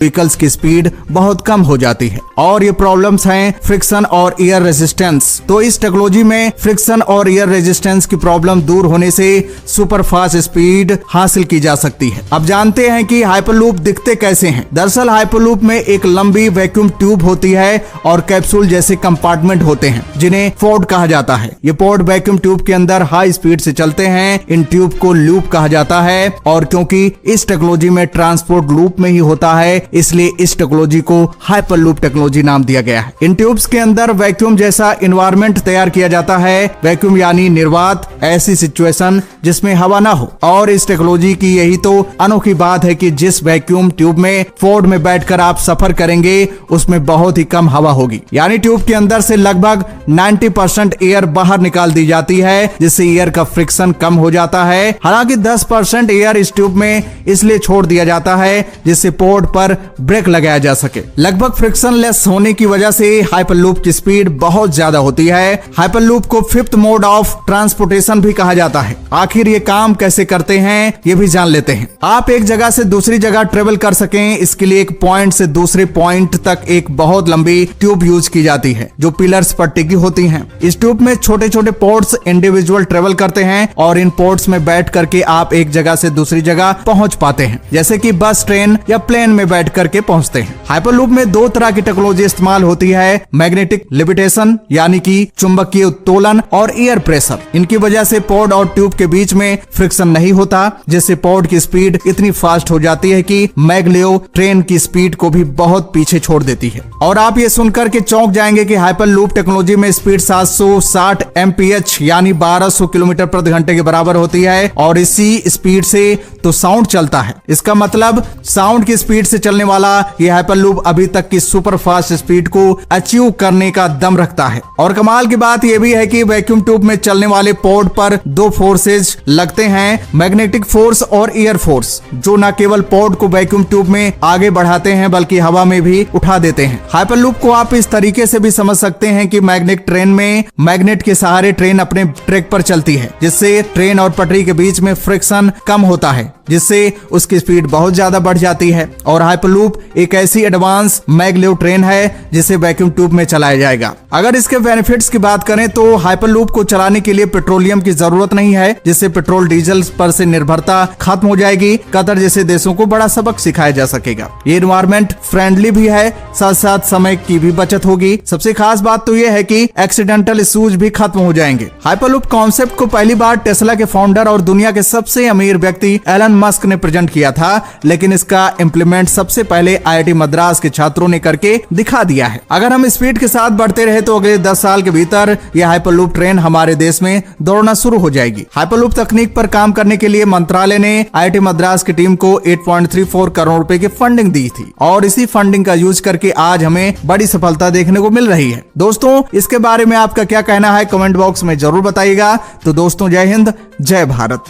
Vehicles की speed बहुत कम हो जाती है। और ये प्रॉब्लम्स हैं फ्रिक्शन और एयर रेजिस्टेंस। तो इस टेक्नोलॉजी में फ्रिक्शन और एयर रेजिस्टेंस की प्रॉब्लम दूर होने से सुपर फास्ट स्पीड हासिल की जा सकती है। अब जानते हैं कि हाइपरलूप दिखते कैसे हैं। दरअसल हाइपरलूप में एक लंबी वैक्यूम ट्यूब होती है और कैप्सूल जैसे कंपार्टमेंट होते हैं जिन्हें पोर्ट कहा जाता है। ये पोर्ट वैक्यूम ट्यूब के अंदर हाई स्पीड से चलते हैं। इन ट्यूब को लूप कहा जाता है और क्योंकि इस टेक्नोलॉजी में ट्रांसपोर्ट लूप में ही होता है इसलिए इस टेक्नोलॉजी को हाइपरलूप टेक्नोलॉजी नाम दिया गया है। इन ट्यूब्स के अंदर वैक्यूम जैसा एनवायरनमेंट तैयार किया जाता है। वैक्यूम यानी निर्वात, ऐसी सिचुएशन जिसमें हवा ना हो। और इस टेक्नोलॉजी की यही तो अनोखी बात है कि जिस वैक्यूम ट्यूब में फोर्ड में बैठकर आप सफर करेंगे उसमें बहुत ही कम हवा होगी। यानी ट्यूब के अंदर से लगभग 90% एयर बाहर निकाल दी जाती है जिससे एयर का फ्रिक्शन कम हो जाता है। हालांकि 10% एयर इस ट्यूब में इसलिए छोड़ दिया जाता है जिससे पोर्ट पर ब्रेक लगाया जा सके। लगभग फ्रिक्शन लेस होने की वजह से हाइपरलूप की स्पीड बहुत ज्यादा होती है। हाइपरलूप को फिफ्थ मोड ऑफ ट्रांसपोर्टेशन भी कहा जाता है। आखिर ये काम कैसे करते हैं ये भी जान लेते हैं। आप एक जगह से दूसरी जगह ट्रेवल कर सकें इसके लिए एक पॉइंट से दूसरे पॉइंट तक एक बहुत लंबी ट्यूब यूज की जाती है जो पिलर्स पर टिकी होती हैं। इस ट्यूब में छोटे छोटे पोर्ट्स इंडिविजुअल ट्रेवल करते हैं और इन पोर्ट्स में बैठ करके आप एक जगह से दूसरी जगह पहुंच पाते हैं, जैसे कि बस, ट्रेन या प्लेन में बैठ करके पहुंचते हैं। हाइपरलूप में दो तरह की टेक्नोलॉजी इस्तेमाल होती है, मैग्नेटिक लिविटेशन यानी कि चुंबकीय उत्तोलन और एयर प्रेशर। इनकी वजह से पोर्ट और ट्यूब के बीच में फ्रिक्शन नहीं होता जिससे पोर्ट की स्पीड इतनी फास्ट हो जाती है कि मैगलेव ट्रेन की स्पीड को भी बहुत पीछे छोड़ देती है। और आप ये सुनकर के चौंक जाएंगे कि हाइपरलूप टेक्नोलॉजी में स्पीड 760 mph यानी 1200 किलोमीटर प्रति घंटे के बराबर होती है और इसी स्पीड से तो साउंड चलता है। इसका मतलब साउंड की स्पीड से चलने वाला ये हाइपरलूप अभी तक की सुपर फास्ट स्पीड को अचीव करने का दम रखता है। और कमाल की बात यह भी है कि वैक्यूम ट्यूब में चलने वाले पोर्ट पर दो फोर्सेज लगते हैं, मैग्नेटिक फोर्स और एयर फोर्स, जो न केवल पोर्ट को वैक्यूम ट्यूब में आगे बढ़ाते हैं बल्कि हवा में भी उठा देते हैं। हाइपरलूप को आप इस तरीके से भी समझ सकते हैं कि मैग्नेट ट्रेन में मैग्नेट के सहारे ट्रेन अपने ट्रैक पर चलती है जिससे ट्रेन और पटरी के बीच में फ्रिक्शन कम होता है जिससे उसकी स्पीड बहुत ज्यादा बढ़ जाती है। और हाइपरलूप एक ऐसी एडवांस मैगलेव ट्रेन है जिसे वैक्यूम ट्यूब में चलाया जाएगा। अगर इसके बेनिफिट्स की बात करें तो हाइपरलूप को चलाने के लिए पेट्रोलियम की जरूरत नहीं है जिससे पेट्रोल डीजल पर से निर्भरता खत्म हो जाएगी। कतर जैसे देशों को बड़ा सबक सिखाया जा सकेगा। ये एनवायरमेंट फ्रेंडली भी है, साथ साथ समय की भी बचत होगी। सबसे खास बात तो यह है कि एक्सीडेंटल इश्यूज भी खत्म हो जाएंगे। हाइपरलूप कॉन्सेप्ट को पहली बार टेस्ला के फाउंडर और दुनिया के सबसे अमीर व्यक्ति एलन मस्क ने प्रेजेंट किया था, लेकिन इसका इम्प्लीमेंट सबसे पहले IIT मद्रास के छात्रों ने करके दिखा दिया है। अगर हम स्पीड के साथ बढ़ते रहे तो अगले 10 साल के भीतर यह हाइपरलूप ट्रेन हमारे देश में दौड़ना शुरू हो जाएगी। हाइपरलूप तकनीक पर काम करने के लिए मंत्रालय ने IIT मद्रास की टीम को 8.34 करोड़ रुपए की फंडिंग दी थी और इसी फंडिंग का यूज करके आज हमें बड़ी सफलता देखने को मिल रही है। दोस्तों, इसके बारे में आपका क्या कहना है कमेंट बॉक्स में जरूर बताइएगा। तो दोस्तों, जय हिंद, जय भारत।